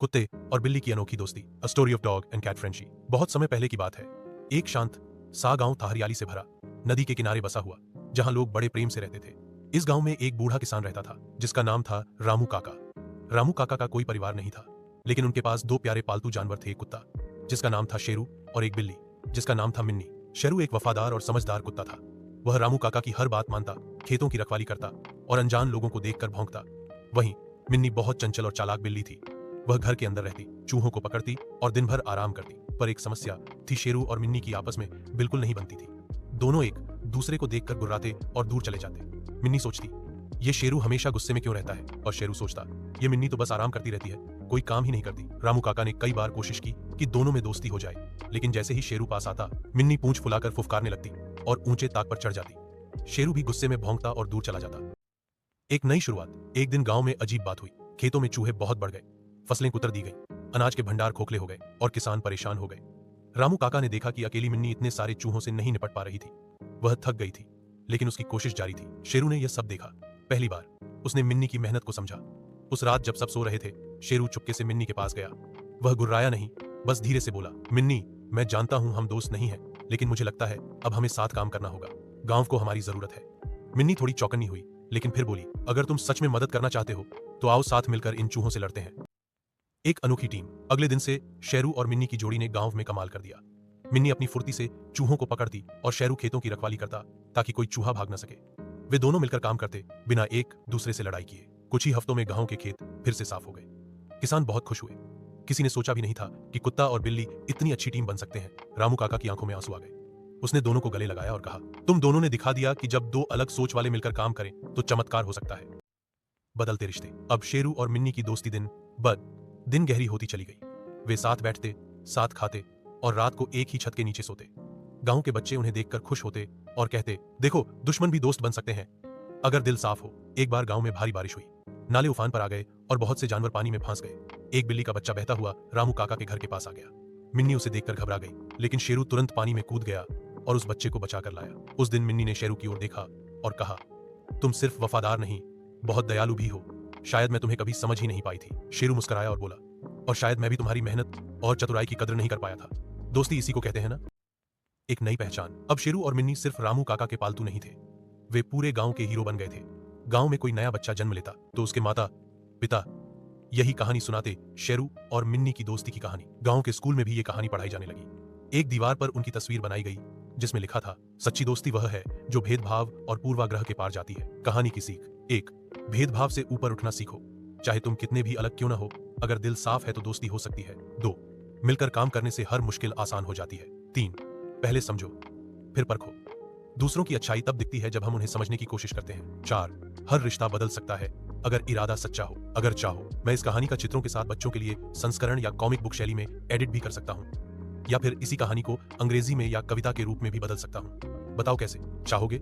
कुत्ते और बिल्ली की अनोखी दोस्ती, a story of dog and cat friendship. बहुत समय पहले की बात है। एक शांत सा गांव था, हरियाली से भरा, नदी के किनारे बसा हुआ, जहां लोग बड़े प्रेम से रहते थे। इस गांव में एक बूढ़ा किसान रहता था, जिसका नाम था रामू काका। रामू काका का कोई परिवार नहीं था, लेकिन उनके पास दो प्यारे पालतू जानवर थे, एक कुत्ता जिसका नाम था शेरू और एक बिल्ली जिसका नाम था मिन्नी। शेरू एक वफादार और समझदार कुत्ता था। वह रामू काका की हर बात मानता, खेतों की रखवाली करता और अनजान लोगों को देखकर भौंकता। वहीं मिन्नी बहुत चंचल और चालाक बिल्ली थी। वह घर के अंदर रहती, चूहों को पकड़ती और दिन भर आराम करती। पर एक समस्या थी, शेरू और मिन्नी की आपस में बिल्कुल नहीं बनती थी। दोनों एक दूसरे को देखकर गुर्राते और दूर चले जाते। मिन्नी सोचती, ये शेरू हमेशा गुस्से में क्यों रहता है, और शेरू सोचता, ये मिन्नी तो बस आराम करती रहती है, कोई काम ही नहीं करती। रामू काका ने कई बार कोशिश की कि दोनों में दोस्ती हो जाए, लेकिन जैसे ही शेरू पास आता, मिन्नी पूंछ फुलाकर फुफकारने लगती और ऊंचे ताक पर चढ़ जाती। शेरू भी गुस्से में भौंकता और दूर चला जाता। एक नई शुरुआत। एक दिन गांव में अजीब बात हुई। खेतों में चूहे बहुत बढ़ गए, फसलें कुतर दी गई, अनाज के भंडार खोखले हो गए और किसान परेशान हो गए। रामू काका ने देखा कि अकेली मिन्नी इतने सारे चूहों से नहीं निपट पा रही थी। वह थक गई थी, लेकिन उसकी कोशिश जारी थी। शेरू ने यह सब देखा। पहली बार उसने मिन्नी की मेहनत को समझा। उस रात जब सब सो रहे थे, शेरू चुपके से मिन्नी के पास गया। वह गुर्राया नहीं, बस धीरे से बोला, मिन्नी, मैं जानता हूं हम दोस्त नहीं हैं, लेकिन मुझे लगता है अब हमें साथ काम करना होगा। गांव को हमारी जरूरत है। मिन्नी थोड़ी चौकन्नी हुई, लेकिन फिर बोली, अगर तुम सच में मदद करना चाहते हो तो आओ साथ मिलकर इन चूहों से लड़ते हैं। एक अनोखी टीम। अगले दिन से शेरू और मिन्नी की जोड़ी ने गांव में कमाल कर दिया। मिन्नी अपनी फुर्ती से चूहों को पकड़ती और शेरू खेतों की रखवाली करता, ताकि कोई चूहा भाग न सके। वे दोनों मिलकर काम करते, बिना एक दूसरे से लड़ाई किए। कुछ ही हफ्तों में गांव के खेत फिर से साफ हो गए। किसान बहुत खुश हुए। किसी ने सोचा भी नहीं था कि कुत्ता और बिल्ली इतनी अच्छी टीम बन सकते हैं। रामू काका की आंखों में आंसू आ गए। उसने दोनों को गले लगाया और कहा, तुम दोनों ने दिखा दिया कि जब दो अलग सोच वाले मिलकर काम करें तो चमत्कार हो सकता है। बदलते रिश्ते। अब शेरू और मिन्नी की दोस्ती दिन ब दिन गहरी होती चली गई। वे साथ बैठते, साथ खाते और रात को एक ही छत के नीचे सोते। गांव के बच्चे उन्हें देखकर खुश होते और कहते, देखो, दुश्मन भी दोस्त बन सकते हैं अगर दिल साफ हो। एक बार गांव में भारी बारिश हुई। नाले उफान पर आ गए और बहुत से जानवर पानी में फंस गए। एक बिल्ली का बच्चा बहता हुआ रामू काका के घर के पास आ गया। मिन्नी उसे देखकर घबरा गई, लेकिन शेरू तुरंत पानी में कूद गया और उस बच्चे को बचाकर लाया। उस दिन मिन्नी ने शेरू की ओर देखा और कहा, तुम सिर्फ वफादार नहीं, बहुत दयालु भी हो। शायद मैं तुम्हें कभी समझ ही नहीं पाई थी। शेरू मुस्कुराया और बोला, और शायद मैं भी तुम्हारी मेहनत और चतुराई की कदर नहीं कर पाया था। दोस्ती इसी को कहते हैं ना। एक नई पहचान। अब शेरू और मिन्नी सिर्फ रामू काका के पालतू नहीं थे, वे पूरे गांव के हीरो बन गए थे। गांव में कोई नया बच्चा जन्म लेता तो उसके माता पिता यही कहानी सुनाते, शेरू और मिन्नी की दोस्ती की कहानी। गांव के स्कूल में भी ये कहानी पढ़ाई जाने लगी। एक दीवार पर उनकी तस्वीर बनाई गई, जिसमें लिखा था, सच्ची दोस्ती वह है जो भेदभाव और पूर्वाग्रह के पार जाती है। कहानी की सीख। एक, भेदभाव से ऊपर उठना सीखो। चाहे तुम कितने भी अलग क्यों ना हो, अगर दिल साफ है तो दोस्ती हो सकती है। दो, मिलकर काम करने से हर मुश्किल आसान हो जाती है। तीन, पहले समझो फिर परखो। दूसरों की अच्छाई तब दिखती है जब हम उन्हें समझने की कोशिश करते हैं। चार, हर रिश्ता बदल सकता है अगर इरादा सच्चा हो। अगर चाहो, मैं इस कहानी का चित्रों के साथ बच्चों के लिए संस्करण या कॉमिक बुक शैली में एडिट भी कर सकता हूँ, या फिर इसी कहानी को अंग्रेजी में या कविता के रूप में भी बदल सकता हूँ। बताओ कैसे? चाहोगे?